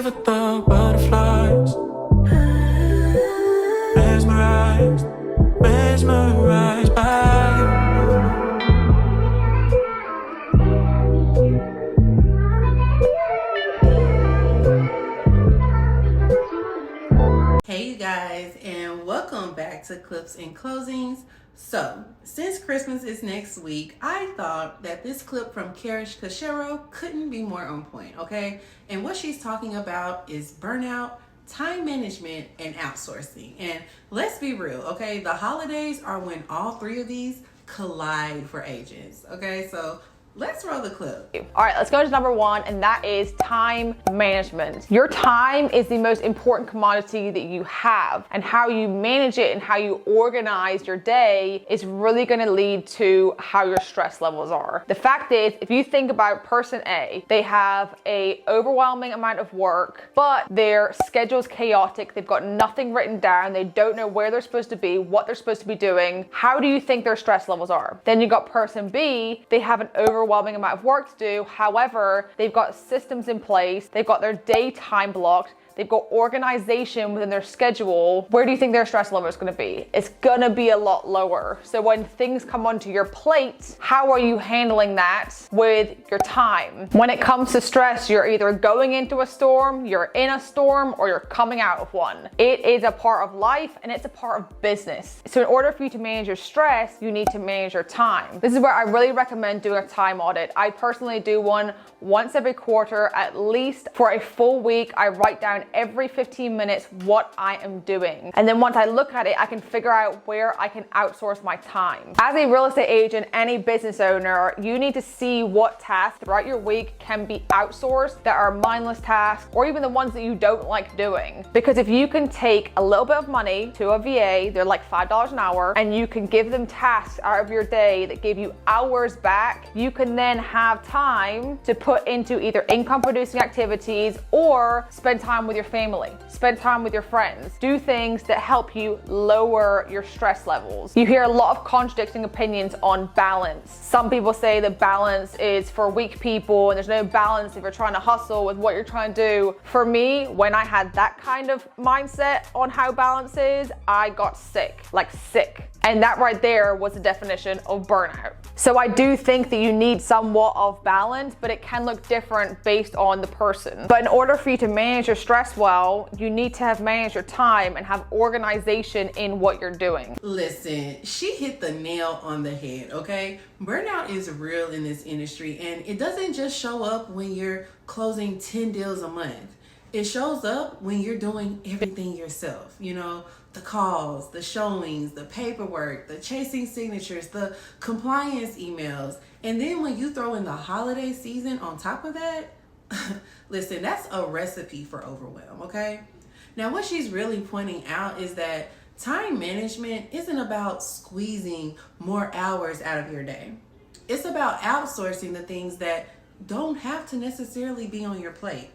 live with the butterflies. Mesmerized, mesmerized by you. Hey you guys, and welcome back to Clips and Closings. So, since Christmas is next week, I thought that this clip from Carys Cachero couldn't be more on point, okay? And what she's talking about is burnout, time management, and outsourcing. And let's be real, okay? The holidays are when all three of these collide for agents, okay? So let's roll the clip. All right, let's go to number one, and that is time management. Your time is the most important commodity that you have, and how you manage it and how you organize your day is really gonna lead to how your stress levels are. The fact is, if you think about person A, they have a overwhelming amount of work, but their schedule is chaotic. They've got nothing written down. They don't know where they're supposed to be, what they're supposed to be doing. How do you think their stress levels are? Then you got person B, they have an overwhelming amount of work to do. However, they've got systems in place. They've got their day time blocked. They've got organization within their schedule. Where do you think their stress level is gonna be? It's gonna be a lot lower. So when things come onto your plate, how are you handling that with your time? When it comes to stress, you're either going into a storm, you're in a storm, or you're coming out of one. It is a part of life and it's a part of business. So in order for you to manage your stress, you need to manage your time. This is where I really recommend doing a time audit. I personally do one once every quarter, at least for a full week. I write down every 15 minutes what I am doing. And then once I look at it, I can figure out where I can outsource my time. As a real estate agent, any business owner, you need to see what tasks throughout your week can be outsourced that are mindless tasks, or even the ones that you don't like doing. Because if you can take a little bit of money to a VA, they're like $5 an hour, and you can give them tasks out of your day that give you hours back, you can then have time to put into either income producing activities or spend time with your family, spend time with your friends, do things that help you lower your stress levels. You hear a lot of contradicting opinions on balance. Some people say that balance is for weak people and there's no balance if you're trying to hustle with what you're trying to do. For me, when I had that kind of mindset on how balance is, I got sick, like sick. And that right there was the definition of burnout. So I do think that you need somewhat of balance, but it can look different based on the person. But in order for you to manage your stress well, you need to have managed your time and have organization in what you're doing. Listen, she hit the nail on the head, okay? Burnout is real in this industry, and it doesn't just show up when you're closing 10 deals a month. It shows up when you're doing everything yourself, you know, the calls, the showings, the paperwork, the chasing signatures, the compliance emails. And then when you throw in the holiday season on top of that, listen, that's a recipe for overwhelm, okay? Now, what she's really pointing out is that time management isn't about squeezing more hours out of your day. It's about outsourcing the things that don't have to necessarily be on your plate.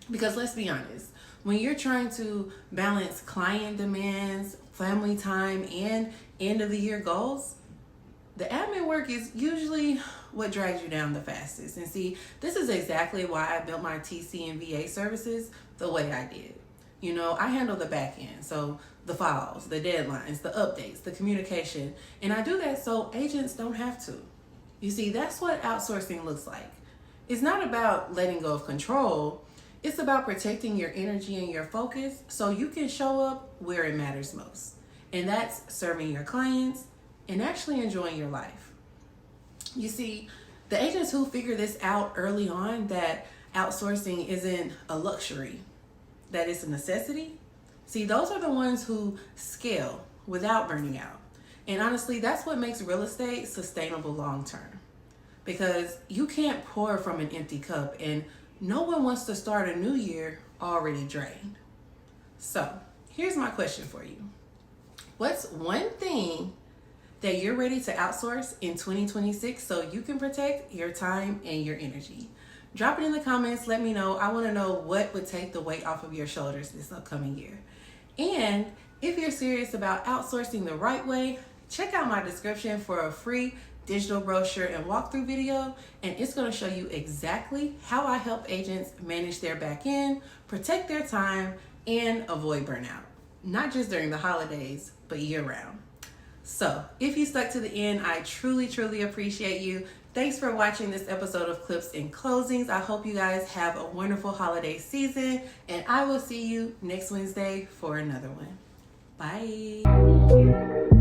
Because let's be honest, when you're trying to balance client demands, family time, and end of the year goals, the admin work is usually what drags you down the fastest. And see, this is exactly why I built my TC and VA services the way I did. You know, I handle the back end, so the files, the deadlines, the updates, the communication, and I do that so agents don't have to. You see, that's what outsourcing looks like. It's not about letting go of control. It's about protecting your energy and your focus so you can show up where it matters most. And that's serving your clients and actually enjoying your life. You see, the agents who figure this out early on, that outsourcing isn't a luxury, that it's a necessity, see, those are the ones who scale without burning out. And honestly, that's what makes real estate sustainable long term. Because you can't pour from an empty cup, and no one wants to start a new year already drained. So here's my question for you. What's one thing that you're ready to outsource in 2026 so you can protect your time and your energy? Drop it in the comments. Let me know. I want to know what would take the weight off of your shoulders this upcoming year. And if you're serious about outsourcing the right way, check out my description for a free digital brochure and walkthrough video, and it's going to show you exactly how I help agents manage their back end, protect their time, and avoid burnout. Not just during the holidays, but year round. So if you stuck to the end, I truly, truly appreciate you. Thanks for watching this episode of Clips and Closings. I hope you guys have a wonderful holiday season, and I will see you next Wednesday for another one. Bye.